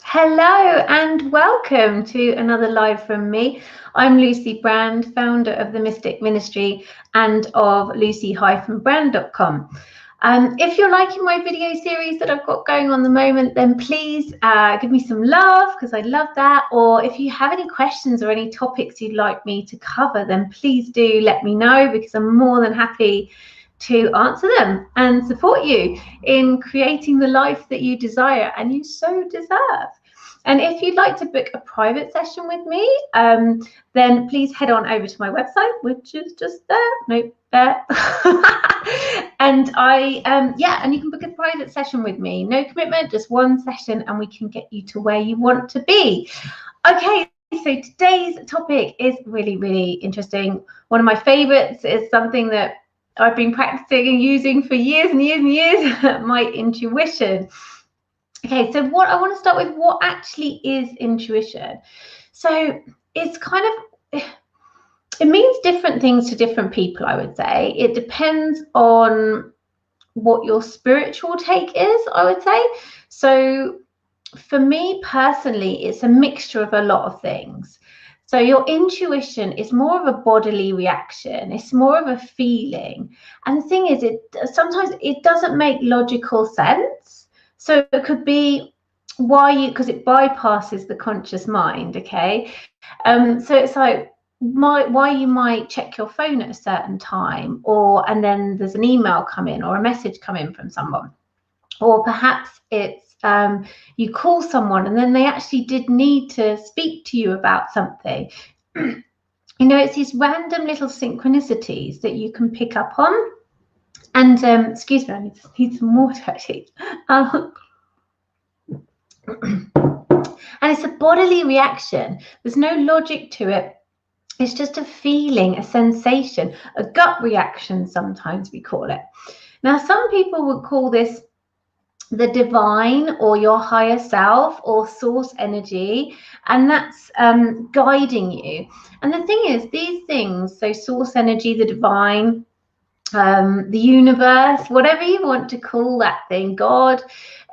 Hello and welcome to another live from me. I'm Lucy Brand, founder of the Mystic Ministry and of lucy-brand.com. If you're liking my video series that I've got going on at the moment, then please give me some love because I love that. Or if you have any questions or any topics you'd like me to cover, then please do let me know because I'm more than happy to answer them and support you in creating the life that you desire and you so deserve. And if you'd like to book a private session with me, then please head on over to my website, which is just there. Nope, there. And and you can book a private session with me. No commitment, just one session, and we can get you to where you want to be. Okay, so today's topic is really, really interesting. One of my favorites is something that I've been practicing and using for years and years and years, my intuition. Okay, so what I want to start with, what actually is intuition? So it's kind of, it means different things to different people, I would say. It depends on what your spiritual take is, I would say. So for me personally, it's a mixture of a lot of things. So your intuition is more of a bodily reaction. It's more of a feeling. And the thing is, sometimes it doesn't make logical sense. So it could be because it bypasses the conscious mind, okay? So it's like why you might check your phone at a certain time, and then there's an email come in or a message come in from someone. Or perhaps it's you call someone and then they actually did need to speak to you about something. It's these random little synchronicities that you can pick up on. And excuse me, I need some water actually. And it's a bodily reaction. There's no logic to it. It's just a feeling, a sensation, a gut reaction, sometimes we call it. Now, some people would call this the divine or your higher self or source energy, and that's guiding you. And the thing is, these things, so source energy, the divine, the universe, whatever you want to call that thing, God,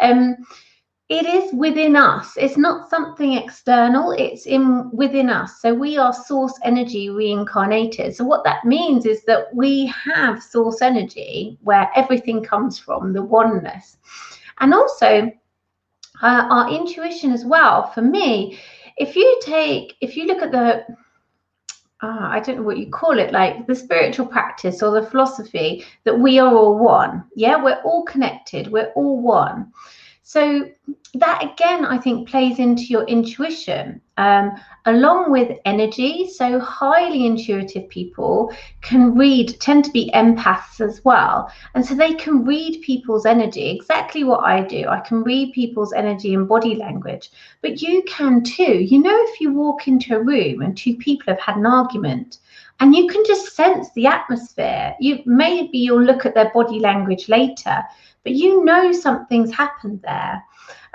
it is within us. It's not something external, it's within us. So we are source energy reincarnated. So what that means is that we have source energy where everything comes from, the oneness. And also our intuition as well. For me, if you look at the I don't know what you call it, like the spiritual practice or the philosophy that we are all one. Yeah, we're all connected, we're all one. So that again, I think, plays into your intuition, along with energy. So highly intuitive people tend to be empaths as well. And so they can read people's energy, exactly what I do. I can read people's energy and body language, but you can too. If you walk into a room and two people have had an argument, and you can just sense the atmosphere. You'll look at their body language later, but something's happened there.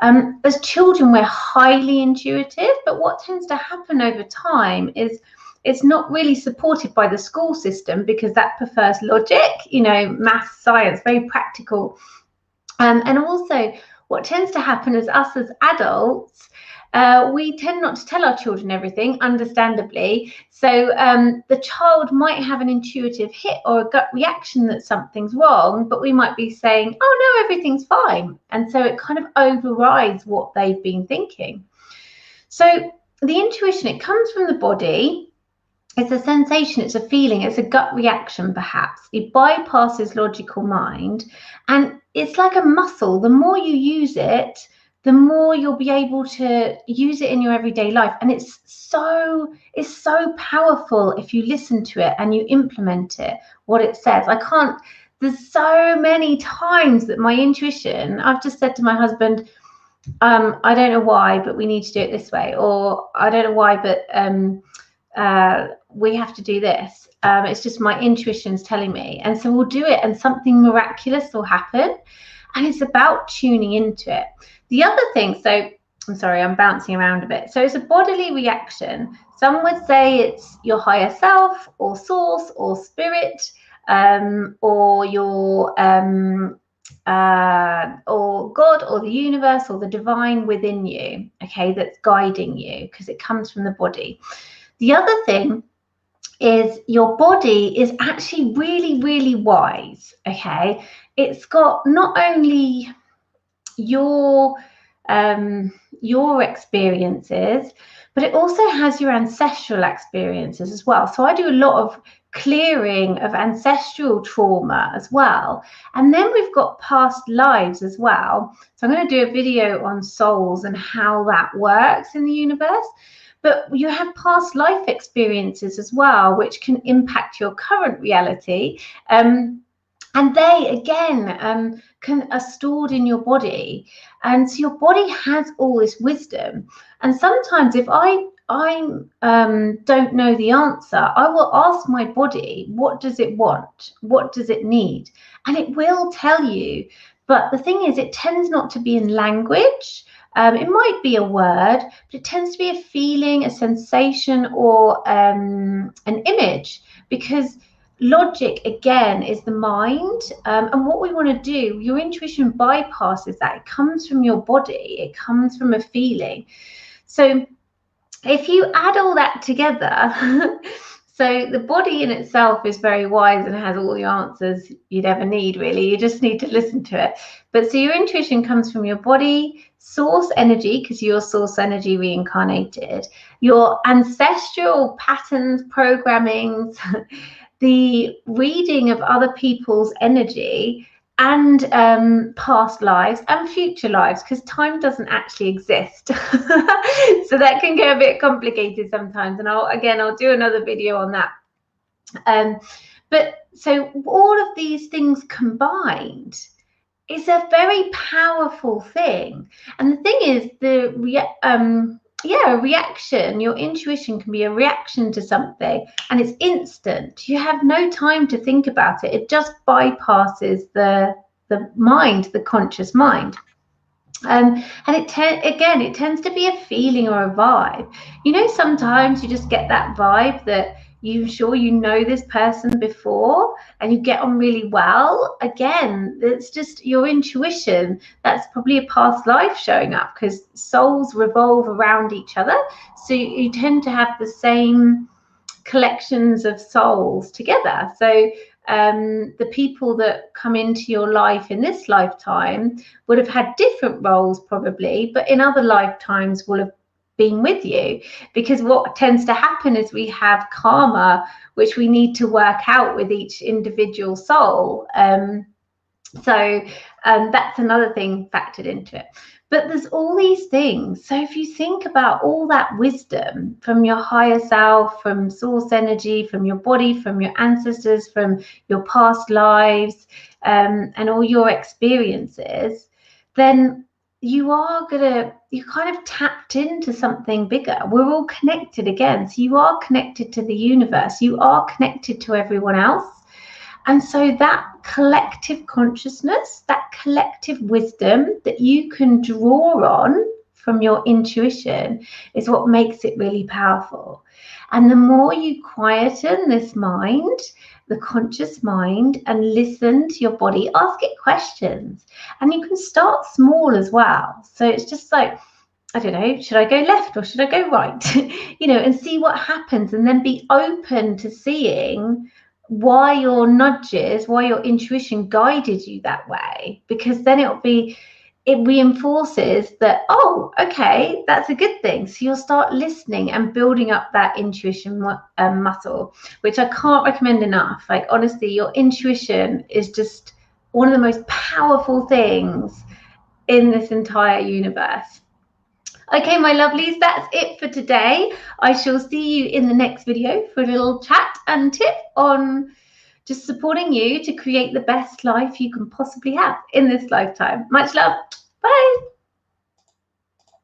As children, we're highly intuitive, but what tends to happen over time is it's not really supported by the school system because that prefers logic, math, science, very practical. And also what tends to happen is us as adults, we tend not to tell our children everything, understandably. So the child might have an intuitive hit or a gut reaction that something's wrong, but we might be saying, oh no, everything's fine. And so it kind of overrides what they've been thinking. So the intuition, it comes from the body. It's a sensation, it's a feeling, it's a gut reaction perhaps. It bypasses logical mind, and it's like a muscle. The more you use it, the more you'll be able to use it in your everyday life. And it's so powerful if you listen to it and you implement it, what it says. There's so many times that my intuition, I've just said to my husband, I don't know why, but we need to do it this way. Or I don't know why, but we have to do this. It's just my intuition's telling me. And so we'll do it and something miraculous will happen. And it's about tuning into it. The other thing, so I'm sorry, I'm bouncing around a bit. So it's a bodily reaction. Some would say it's your higher self or source or spirit, or your or God or the universe or the divine within you, okay, that's guiding you, because it comes from the body. The other thing is your body is actually really, really wise, okay? It's got not only your experiences, but it also has your ancestral experiences as well. So I do a lot of clearing of ancestral trauma as well. And then we've got past lives as well. So I'm going to do a video on souls and how that works in the universe. But you have past life experiences as well, which can impact your current reality. And they, again, are stored in your body. And so your body has all this wisdom. And sometimes if I don't know the answer, I will ask my body, what does it want? What does it need? And it will tell you. But the thing is, it tends not to be in language. It might be a word, but it tends to be a feeling, a sensation, or an image, because logic, again, is the mind. And what we want to do, your intuition bypasses that. It comes from your body. It comes from a feeling. So if you add all that together, so the body in itself is very wise and has all the answers you'd ever need, really. You just need to listen to it. But so your intuition comes from your body, source energy, because you're source energy reincarnated, your ancestral patterns, programmings, the reading of other people's energy, and past lives and future lives, because time doesn't actually exist. So that can get a bit complicated sometimes, and I'll do another video on that. But so all of these things combined is a very powerful thing. And the thing is, a reaction, your intuition can be a reaction to something, and it's instant. You have no time to think about it. It just bypasses the mind, the conscious mind. And it tends to be a feeling or a vibe. You know, sometimes you just get that vibe that you're sure you know this person before and you get on really well. Again, it's just your intuition. That's probably a past life showing up, because souls revolve around each other. So you tend to have the same collections of souls together. So the people that come into your life in this lifetime would have had different roles probably, but in other lifetimes will have been with you, because what tends to happen is we have karma which we need to work out with each individual soul. So that's another thing factored into it. But there's all these things. So if you think about all that wisdom from your higher self, from source energy, from your body, from your ancestors, from your past lives, and all your experiences, then you're kind of tapped into something bigger. We're all connected again. So you are connected to the universe. You are connected to everyone else. And so that collective consciousness, that collective wisdom that you can draw on from your intuition is what makes it really powerful. And the more you quieten this mind, the conscious mind, and listen to your body, ask it questions. And you can start small as well. So it's just like, I don't know, should I go left or should I go right? And see what happens, and then be open to seeing why your nudges, why your intuition guided you that way, because then it reinforces that, oh, okay, that's a good thing. So you'll start listening and building up that intuition muscle, which I can't recommend enough. Like, honestly, your intuition is just one of the most powerful things in this entire universe. Okay, my lovelies, that's it for today. I shall see you in the next video for a little chat and tip on just supporting you to create the best life you can possibly have in this lifetime. Much love. Bye.